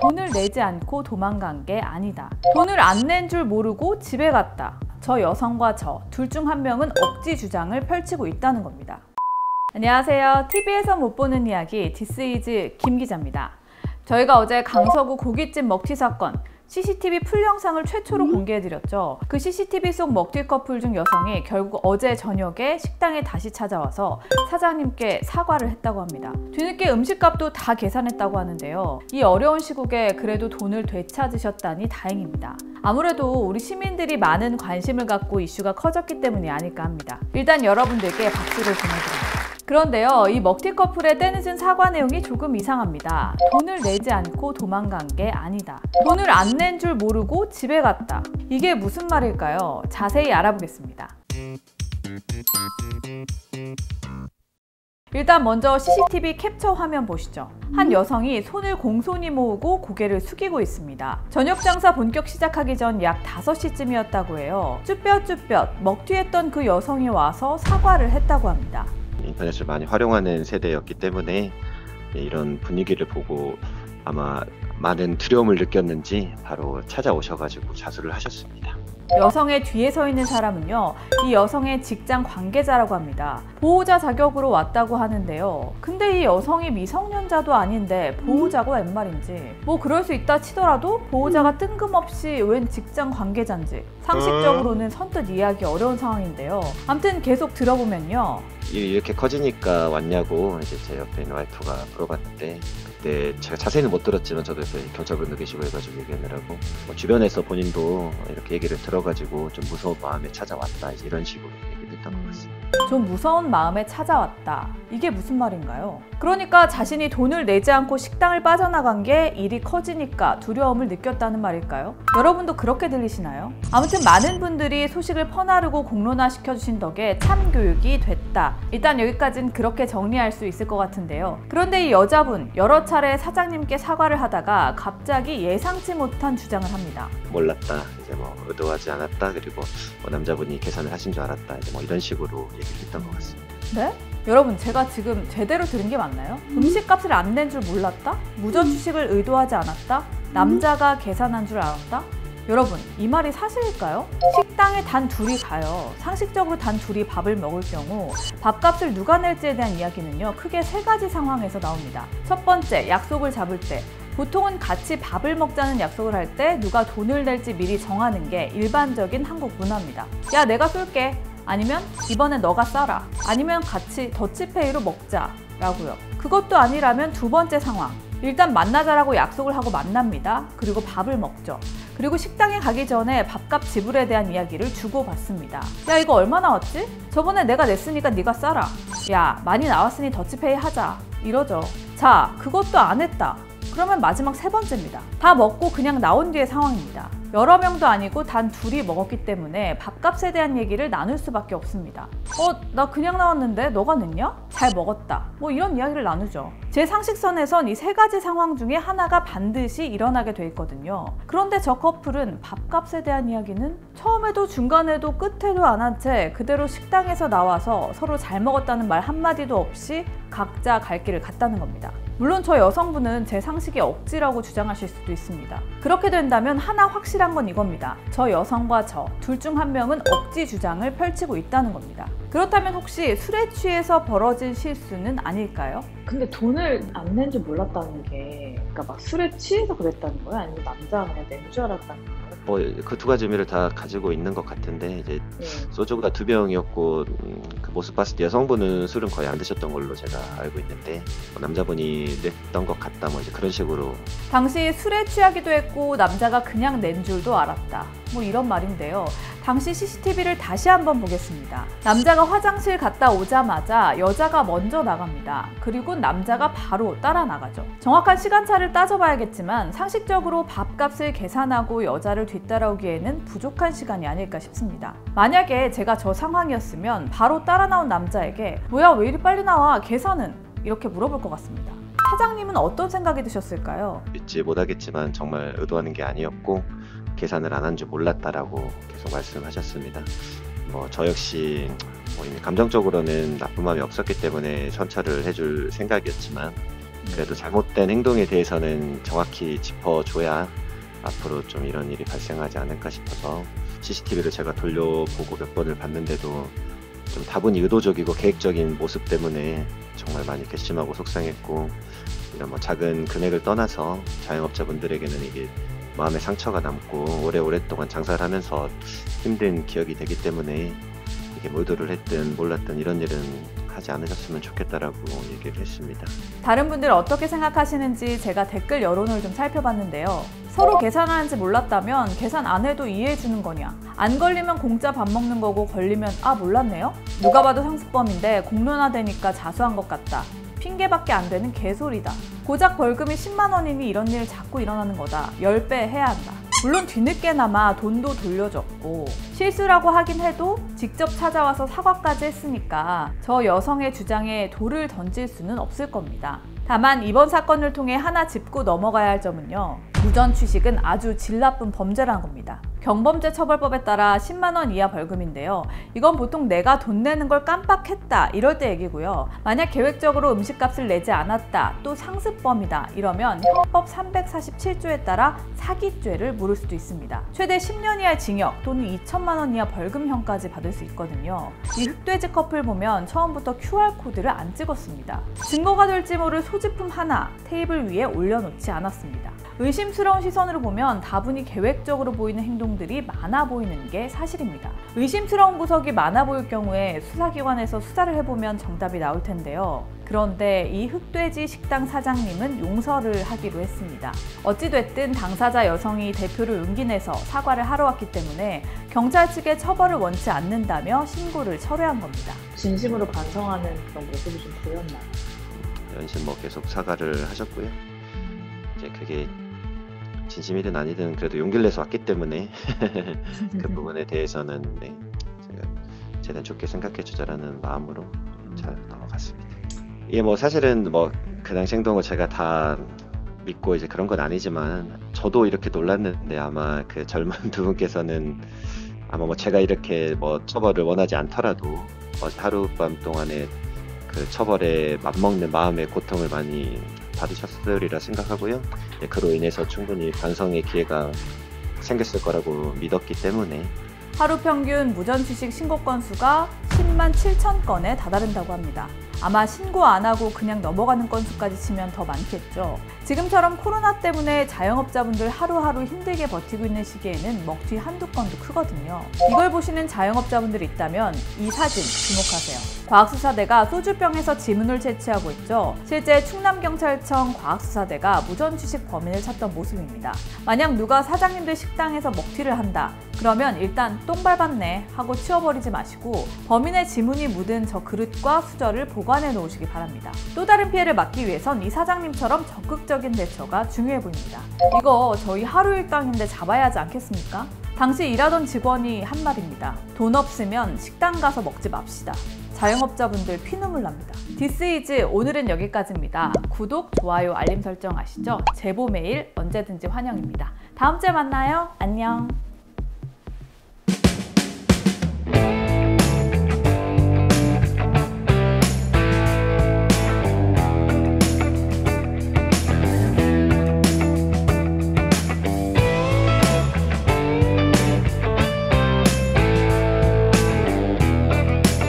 돈을 내지 않고 도망간 게 아니다. 돈을 안 낸 줄 모르고 집에 갔다. 저 여성과 저 둘 중 한 명은 억지 주장을 펼치고 있다는 겁니다. 안녕하세요. TV에서 못 보는 이야기 디스이즈 김 기자입니다. 저희가 어제 강서구 고깃집 먹튀 사건 CCTV 풀 영상을 최초로 공개해드렸죠. 그 CCTV 속 먹튀 커플 중 여성이 결국 어제 저녁에 식당에 다시 찾아와서 사장님께 사과를 했다고 합니다. 뒤늦게 음식값도 다 계산했다고 하는데요. 이 어려운 시국에 그래도 돈을 되찾으셨다니 다행입니다. 아무래도 우리 시민들이 많은 관심을 갖고 이슈가 커졌기 때문이 아닐까 합니다. 일단 여러분들께 박수를 보내드립니다. 그런데요, 이 먹튀 커플의 때늦은 사과 내용이 조금 이상합니다. 돈을 내지 않고 도망간 게 아니다. 돈을 안 낸 줄 모르고 집에 갔다. 이게 무슨 말일까요? 자세히 알아보겠습니다. 일단 먼저 CCTV 캡처 화면 보시죠. 한 여성이 손을 공손히 모으고 고개를 숙이고 있습니다. 저녁 장사 본격 시작하기 전 약 5시쯤이었다고 해요. 쭈뼛쭈뼛 먹튀했던 그 여성이 와서 사과를 했다고 합니다. 인터넷을 많이 활용하는 세대였기 때문에 이런 분위기를 보고 아마 많은 두려움을 느꼈는지 바로 찾아오셔가지고 자수를 하셨습니다. 여성의 뒤에 서 있는 사람은요, 이 여성의 직장 관계자라고 합니다. 보호자 자격으로 왔다고 하는데요. 근데 이 여성이 미성년자도 아닌데 보호자가 웬 말인지, 뭐 그럴 수 있다 치더라도 보호자가 뜬금없이 웬 직장 관계자인지 상식적으로는 선뜻 이해하기 어려운 상황인데요. 아무튼 계속 들어보면요, 이렇게 커지니까 왔냐고 이제 제 옆에 있는 와이프가 물어봤는데, 그때 제가 자세히는 못 들었지만 저도 옆에 경찰분도 계시고 해가지고 얘기하느라고 주변에서 본인도 이렇게 얘기를 들어가지고 좀 무서운 마음에 찾아왔다, 이제 이런 식으로 얘기를 했던 것 같습니다. 좀 무서운 마음에 찾아왔다. 이게 무슨 말인가요? 그러니까 자신이 돈을 내지 않고 식당을 빠져나간 게 일이 커지니까 두려움을 느꼈다는 말일까요? 여러분도 그렇게 들리시나요? 아무튼 많은 분들이 소식을 퍼나르고 공론화시켜주신 덕에 참교육이 됐다. 일단 여기까지는 그렇게 정리할 수 있을 것 같은데요. 그런데 이 여자분 여러 차례 사장님께 사과를 하다가 갑자기 예상치 못한 주장을 합니다. 몰랐다, 이제 뭐 의도하지 않았다, 그리고 뭐 남자분이 계산을 하신 줄 알았다, 이제 뭐 이런 식으로 얘기를 했던 것 같습니다. 네? 여러분, 제가 지금 제대로 들은 게 맞나요? 음식값을 안 낸 줄 몰랐다? 무전취식을 의도하지 않았다? 남자가 계산한 줄 알았다? 여러분, 이 말이 사실일까요? 식당에 단 둘이 가요. 상식적으로 단 둘이 밥을 먹을 경우 밥값을 누가 낼지에 대한 이야기는요, 크게 3가지 상황에서 나옵니다. 첫 번째, 약속을 잡을 때. 보통은 같이 밥을 먹자는 약속을 할 때 누가 돈을 낼지 미리 정하는 게 일반적인 한국 문화입니다. 야, 내가 쏠게. 아니면 이번엔 너가 싸라. 아니면 같이 더치페이로 먹자 라고요. 그것도 아니라면 두 번째 상황. 일단 만나자라고 약속을 하고 만납니다. 그리고 밥을 먹죠. 그리고 식당에 가기 전에 밥값 지불에 대한 이야기를 주고받습니다. 야, 이거 얼마 나왔지? 저번에 내가 냈으니까 네가 싸라. 야, 많이 나왔으니 더치페이 하자. 이러죠. 자, 그것도 안 했다. 그러면 마지막 3번째입니다. 다 먹고 그냥 나온 뒤의 상황입니다. 여러 명도 아니고 단 둘이 먹었기 때문에 밥값에 대한 얘기를 나눌 수밖에 없습니다. 나 그냥 나왔는데 너가 냈냐? 잘 먹었다. 뭐 이런 이야기를 나누죠. 제 상식선에선 이 3가지 상황 중에 하나가 반드시 일어나게 돼 있거든요. 그런데 저 커플은 밥값에 대한 이야기는 처음에도 중간에도 끝에도 안 한 채 그대로 식당에서 나와서 서로 잘 먹었다는 말 한마디도 없이 각자 갈 길을 갔다는 겁니다. 물론 저 여성분은 제 상식이 억지라고 주장하실 수도 있습니다. 그렇게 된다면 하나 확실한 건 이겁니다. 저 여성과 저 둘 중 한 명은 억지 주장을 펼치고 있다는 겁니다. 그렇다면 혹시 술에 취해서 벌어진 실수는 아닐까요? 근데 돈을 안 낸 줄 몰랐다는 게, 그러니까 막 술에 취해서 그랬다는 거야? 아니면 남자가 그냥 낸 줄 알았다는 거야? 뭐 그 2가지 의미를 다 가지고 있는 것 같은데, 이제 소주가 2병이었고 그 모습 봤을 때 여성분은 술은 거의 안 드셨던 걸로 제가 알고 있는데, 뭐 남자분이 냈던 것 같다, 뭐 이제 그런 식으로. 당시 술에 취하기도 했고 남자가 그냥 낸 줄도 알았다. 뭐 이런 말인데요. 당시 CCTV를 다시 한번 보겠습니다. 남자가 화장실 갔다 오자마자 여자가 먼저 나갑니다. 그리고 남자가 바로 따라 나가죠. 정확한 시간차를 따져봐야겠지만 상식적으로 밥값을 계산하고 여자를 뒤따라오기에는 부족한 시간이 아닐까 싶습니다. 만약에 제가 저 상황이었으면 바로 따라 나온 남자에게 뭐야, 왜 이리 빨리 나와? 계산은? 이렇게 물어볼 것 같습니다. 사장님은 어떤 생각이 드셨을까요? 믿지 못하겠지만 정말 의도하는 게 아니었고 계산을 안 한 줄 몰랐다라고 계속 말씀하셨습니다. 뭐 저 역시 뭐 이미 감정적으로는 나쁜 마음이 없었기 때문에 선처를 해줄 생각이었지만, 그래도 잘못된 행동에 대해서는 정확히 짚어줘야 앞으로 좀 이런 일이 발생하지 않을까 싶어서 CCTV를 제가 돌려보고 몇 번을 봤는데도 좀 다분히 의도적이고 계획적인 모습 때문에 정말 많이 괘씸하고 속상했고, 이런 뭐 작은 금액을 떠나서 자영업자분들에게는 이게 마음의 상처가 남고 오랫동안 장사를 하면서 힘든 기억이 되기 때문에 이게 의도를 했든 몰랐든 이런 일은 하지 않으셨으면 좋겠다라고 얘기를 했습니다. 다른 분들 어떻게 생각하시는지 제가 댓글 여론을 좀 살펴봤는데요. 서로 계산하는지 몰랐다면 계산 안 해도 이해해 주는 거냐? 안 걸리면 공짜 밥 먹는 거고 걸리면 아 몰랐네요? 누가 봐도 상습범인데 공론화되니까 자수한 것 같다. 핑계밖에 안 되는 개소리다. 고작 벌금이 10만 원이니 이런 일 자꾸 일어나는 거다. 10배 해야 한다. 물론 뒤늦게나마 돈도 돌려줬고 실수라고 하긴 해도 직접 찾아와서 사과까지 했으니까 저 여성의 주장에 돌을 던질 수는 없을 겁니다. 다만 이번 사건을 통해 하나 짚고 넘어가야 할 점은요. 무전 취식은 아주 질 나쁜 범죄라는 겁니다. 경범죄 처벌법에 따라 10만 원 이하 벌금인데요. 이건 보통 내가 돈 내는 걸 깜빡했다 이럴 때 얘기고요. 만약 계획적으로 음식값을 내지 않았다, 또 상습범이다 이러면 형법 347조에 따라 사기죄를 물을 수도 있습니다. 최대 10년 이하의 징역 또는 2천만 원 이하 벌금형까지 받을 수 있거든요. 이 흑돼지 커플 보면 처음부터 QR코드를 안 찍었습니다. 증거가 될지 모를 소지품 하나 테이블 위에 올려놓지 않았습니다. 의심스러운 시선으로 보면 다분히 계획적으로 보이는 행동들이 많아 보이는 게 사실입니다. 의심스러운 구석이 많아 보일 경우에 수사기관에서 수사를 해보면 정답이 나올 텐데요. 그런데 이 흑돼지 식당 사장님은 용서를 하기로 했습니다. 어찌됐든 당사자 여성이 대표를 용기 내서 사과를 하러 왔기 때문에 경찰 측의 처벌을 원치 않는다며 신고를 철회한 겁니다. 진심으로 반성하는 그런 모습이 좀 보였나요? 연신 뭐 계속 사과를 하셨고요. 이제 그게 진심이든 아니든 그래도 용기를 내서 왔기 때문에 그 부분에 대해서는 네, 제가 최대한 좋게 생각해 주자라는 마음으로 잘 넘어갔습니다. 이게 뭐 사실은 뭐 그 당시 행동을 제가 다 믿고 이제 그런 건 아니지만 저도 이렇게 놀랐는데 아마 그 젊은 두 분께서는 아마 뭐 제가 이렇게 뭐 처벌을 원하지 않더라도 하룻밤 동안에 그 처벌에 맞먹는 마음의 고통을 많이 받으셨으리라 생각하고요. 네, 그로 인해서 충분히 반성의 기회가 생겼을 거라고 믿었기 때문에 하루 평균 무전 취식 신고 건수가 10만 7천 건에 다다른다고 합니다. 아마 신고 안 하고 그냥 넘어가는 건수까지 치면 더 많겠죠. 지금처럼 코로나 때문에 자영업자분들 하루하루 힘들게 버티고 있는 시기에는 먹튀 한두 건도 크거든요. 이걸 보시는 자영업자분들이 있다면 이 사진 주목하세요. 과학수사대가 소주병에서 지문을 채취하고 있죠. 실제 충남경찰청 과학수사대가 무전 취식 범인을 찾던 모습입니다. 만약 누가 사장님들 식당에서 먹튀를 한다. 그러면 일단 똥 밟았네 하고 치워버리지 마시고 범인의 지문이 묻은 저 그릇과 수저를 보관해 놓으시기 바랍니다. 또 다른 피해를 막기 위해선 이 사장님처럼 적극적인 대처가 중요해 보입니다. 이거 저희 하루 일당인데 잡아야 하지 않겠습니까? 당시 일하던 직원이 한 말입니다. 돈 없으면 식당 가서 먹지 맙시다. 자영업자분들 피눈물 납니다. 디스이즈 오늘은 여기까지입니다. 구독, 좋아요, 알림 설정 아시죠? 제보 메일 언제든지 환영입니다. 다음 주에 만나요. 안녕.